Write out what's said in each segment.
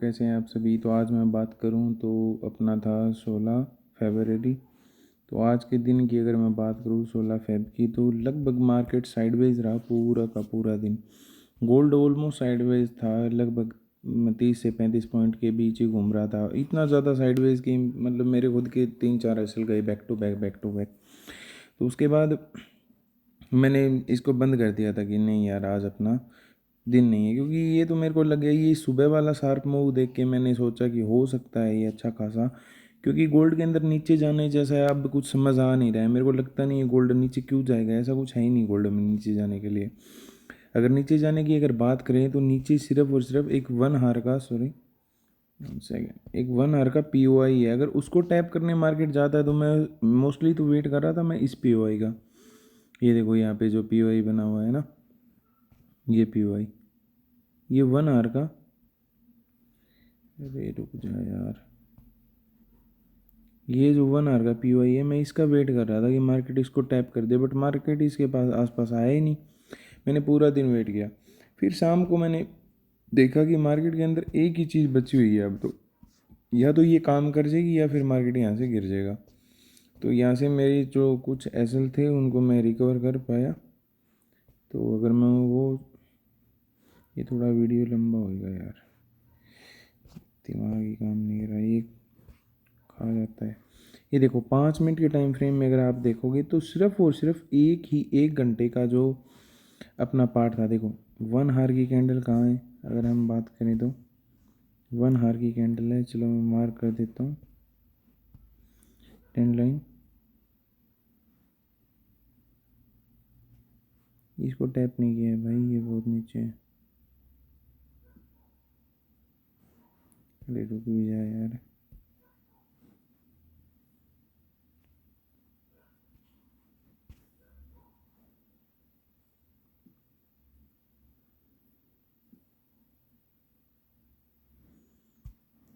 कैसे हैं आप सभी। तो आज मैं बात करूं तो अपना था 16 फरवरी। तो आज के दिन की अगर मैं बात करूं 16 फेब की, तो लगभग मार्केट साइडवेज रहा पूरा का पूरा दिन। गोल्ड ऑलमोस्ट साइडवेज था, लगभग 30 से 35 पॉइंट के बीच ही घूम रहा था। इतना ज़्यादा साइडवेज कि मतलब मेरे खुद के 3-4 एसएल गए बैक टू बैक। तो उसके बाद मैंने इसको बंद कर दिया था कि नहीं यार, आज अपना दिन नहीं है। क्योंकि ये तो मेरे को लग गया, ये सुबह वाला शार्प मूव देख के मैंने सोचा कि हो सकता है ये अच्छा खासा, क्योंकि गोल्ड के अंदर नीचे जाने जैसा है अब कुछ समझ आ नहीं रहा है। मेरे को लगता नहीं है गोल्ड नीचे क्यों जाएगा, ऐसा कुछ है ही नहीं गोल्ड में नीचे जाने के लिए। अगर नीचे जाने की अगर बात करें तो नीचे सिर्फ और सिर्फ एक 1 आवर का एक 1 आवर का पीओआई है। अगर उसको टैप करने मार्केट जाता है तो मैं मोस्टली तो वेट कर रहा था मैं इस पीओआई का। ये देखो यहाँ पे जो पीओआई बना हुआ है ना, ये पीओआई, ये 1 आवर का। अरे रुक जा यार, ये जो 1 आवर का पीओआई है, मैं इसका वेट कर रहा था कि मार्केट इसको टैप कर दे, बट मार्केट इसके पास आसपास आया ही नहीं। मैंने पूरा दिन वेट किया, फिर शाम को मैंने देखा कि मार्केट के अंदर एक ही चीज़ बची हुई है अब तो, या तो ये काम कर जाएगी या फिर मार्केट यहाँ से गिर जाएगा। तो यहाँ से मेरी जो कुछ एसएल थे उनको मैं रिकवर कर पाया। तो अगर मैं वो, ये थोड़ा वीडियो लंबा होएगा यार, दिमाग ही काम नहीं कर रहा, ये खा जाता है। ये देखो 5 मिनट के टाइम फ्रेम में अगर आप देखोगे तो सिर्फ और सिर्फ एक घंटे का जो अपना पार्ट था, देखो 1 आवर की कैंडल कहाँ है अगर हम बात करें तो 1 आवर की कैंडल है। चलो मैं मार्क कर देता हूँ ट्रेंड लाइन, इसको टैप नहीं किया है भाई, ये बहुत नीचे है। अरे रुक भी जाए यार,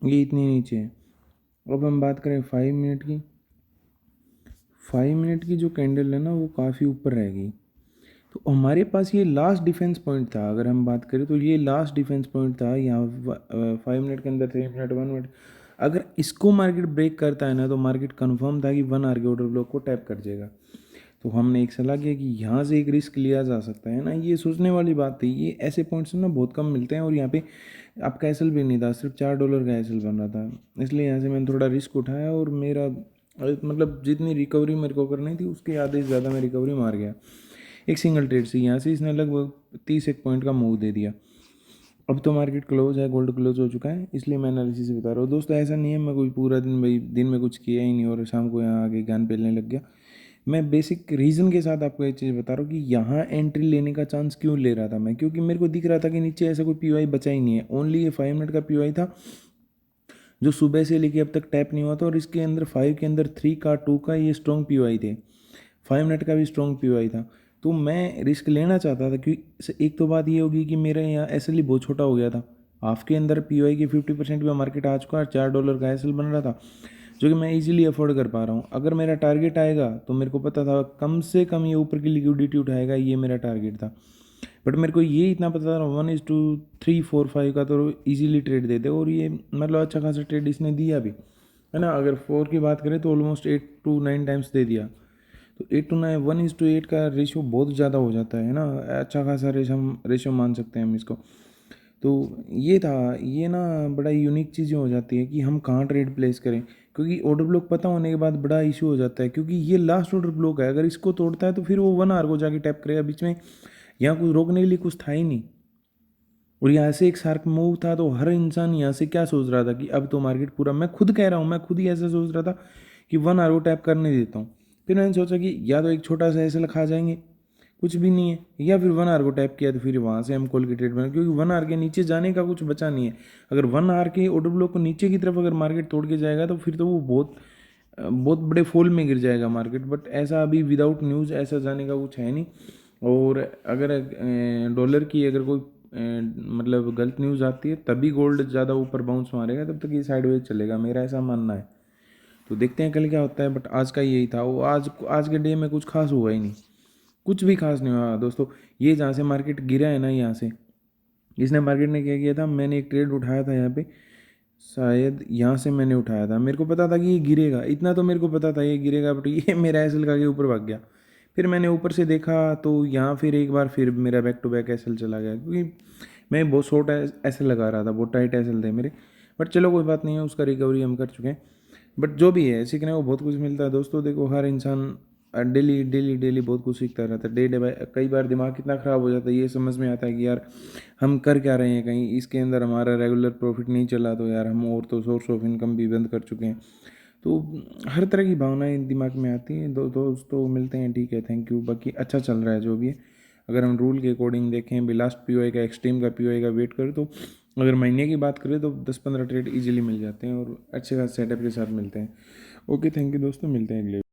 ये इतनी नीचे है। अब हम बात करें 5 मिनट की, 5 मिनट की जो कैंडल है ना वो काफ़ी ऊपर रह गई। तो हमारे पास ये लास्ट डिफेंस पॉइंट था, अगर हम बात करें तो ये लास्ट डिफेंस पॉइंट था यहाँ 5 मिनट के अंदर, 3 मिनट, 1 मिनट। अगर इसको मार्केट ब्रेक करता है ना तो मार्केट कंफर्म था कि 1 आवर के ऑर्डर ब्लॉक को टैप कर जाएगा। तो हमने एक सलाह किया कि यहाँ से एक रिस्क लिया जा सकता है ना, ये सोचने वाली बात थी। ये ऐसे पॉइंट्स ना बहुत कम मिलते हैं, और यहाँ पे आपका एसएल भी नहीं था, सिर्फ $4 का एसएल बन रहा था। इसलिए यहाँ से मैंने थोड़ा रिस्क उठाया, और मेरा मतलब जितनी रिकवरी मेरे को करनी थी उसके आधे से ज़्यादा मैं रिकवरी मार गया एक सिंगल ट्रेड से। यहाँ से इसने लगभग 31 पॉइंट का मूव दे दिया। अब तो मार्केट क्लोज है, गोल्ड क्लोज हो चुका है, इसलिए मैं एनालिसिस बता रहा हूँ दोस्तों। ऐसा नहीं है मैं कोई पूरा दिन भाई दिन में कुछ किया ही नहीं और शाम को यहाँ आके ज्ञान पेलने लग गया। मैं बेसिक रीज़न के साथ आपको एक चीज़ बता रहा हूँ कि यहाँ एंट्री लेने का चांस क्यों ले रहा था मैं, क्योंकि मेरे को दिख रहा था कि नीचे ऐसा कोई पीओआई बचा ही नहीं है। ओनली ये 5 मिनट का पीओआई था जो सुबह से लेके अब तक टैप नहीं हुआ था, और इसके अंदर 5 के अंदर 3 का 2 का ये स्ट्रॉन्ग पीओआई थे, 5 मिनट का भी स्ट्रॉन्ग पीओआई था। तो मैं रिस्क लेना चाहता था, क्योंकि एक तो बात ये होगी कि मेरा यहाँ एसएल बहुत छोटा हो गया था। हाफ के अंदर पीओआई के 50% में मार्केट आ चुका है, $4 का एसएल बन रहा था जो कि मैं इजीली अफोर्ड कर पा रहा हूँ। अगर मेरा टारगेट आएगा तो मेरे को पता था कम से कम ये ऊपर की लिक्विडिटी उठाएगा, ये मेरा टारगेट था। बट मेरे को ये इतना पता था 1:3-4-5 का तो इजीली ट्रेड देते, और ये मतलब अच्छा खासा ट्रेड इसने दिया भी है ना। अगर 4 की बात करें तो ऑलमोस्ट 8 to 9 टाइम्स दे दिया। तो 8 to 9, 1:8 का रेशियो बहुत ज़्यादा हो जाता है ना, अच्छा खासा रेशो मान सकते हैं हम इसको। तो ये था, ये ना बड़ा यूनिक चीज़ें हो जाती है कि हम कहाँ ट्रेड प्लेस करें, क्योंकि ऑर्डर ब्लॉक पता होने के बाद बड़ा इशू हो जाता है। क्योंकि ये लास्ट ऑर्डर ब्लॉक है, अगर इसको तोड़ता है तो फिर वो 1 आवर को जाके टैप करेगा, बीच में यहाँ कुछ रोकने के लिए कुछ था ही नहीं। और यहाँ से एक शार्प मूव था, तो हर इंसान यहाँ से क्या सोच रहा था कि अब तो मार्केट पूरा, मैं खुद कह रहा हूँ, मैं खुद ही ऐसा सोच रहा था कि 1 आवर को टैप करने देता हूँ। फिर मैंने सोचा कि या तो एक छोटा सा ऐसे खा जाएंगे, कुछ भी नहीं है, या फिर 1 आवर को टैप किया तो फिर वहाँ से हम कॉल की ट्रेड बना, क्योंकि 1 आवर के नीचे जाने का कुछ बचा नहीं है। अगर 1 आवर के ऑर्डर ब्लॉक को नीचे की तरफ अगर मार्केट तोड़ के जाएगा तो फिर तो वो बहुत बहुत बड़े फॉल में गिर जाएगा मार्केट। बट ऐसा अभी विदाउट न्यूज़ ऐसा जाने का कुछ है नहीं। और अगर डॉलर की अगर कोई मतलब गलत न्यूज़ आती है तभी गोल्ड ज़्यादा ऊपर बाउंस मारेगा, तब तक ये साइडवेज चलेगा, मेरा ऐसा मानना है। तो देखते हैं कल क्या होता है। बट आज का यही था, वो आज के डे में कुछ खास हुआ ही नहीं, कुछ भी खास नहीं हुआ दोस्तों। ये जहाँ से मार्केट गिरा है ना, यहाँ से इसने मार्केट ने क्या किया था, मैंने एक ट्रेड उठाया था यहाँ पे शायद यहाँ से मैंने उठाया था, मेरे को पता था कि ये गिरेगा, इतना तो मेरे को पता था ये गिरेगा, बट ये मेरा एसएल का के ऊपर भाग गया। फिर मैंने ऊपर से देखा तो यहाँ फिर एक बार फिर मेरा बैक टू बैक एसएल चला गया, क्योंकि मैं बहुत शॉर्ट एसएल लगा रहा था, बहुत टाइट एसएल थे मेरे। बट चलो कोई बात नहीं है, उसका रिकवरी हम कर चुके हैं। बट जो भी है, सीखने को बहुत कुछ मिलता है दोस्तों। देखो हर इंसान डेली डेली डेली बहुत कुछ सीखता रहता है। डे डे बाय कई बार दिमाग कितना ख़राब हो जाता है, ये समझ में आता है कि यार हम कर क्या रहे हैं, कहीं इसके अंदर हमारा रेगुलर प्रॉफिट नहीं चला तो यार हम और तो सोर्स ऑफ इनकम भी बंद कर चुके हैं। तो हर तरह की भावनाएं दिमाग में आती हैं। दोस्तों मिलते हैं, ठीक है, थैंक यू। बाकी अच्छा चल रहा है जो भी है। अगर हम रूल के अकॉर्डिंग देखें, भी लास्ट पीओआई का, एक्सट्रीम का पीओआई का वेट करें, तो अगर महीने की बात करें तो 10-15 ट्रेड इजीली मिल जाते हैं और अच्छे खास सेटअप के साथ मिलते हैं। ओके, थैंक यू दोस्तों, मिलते हैं अगले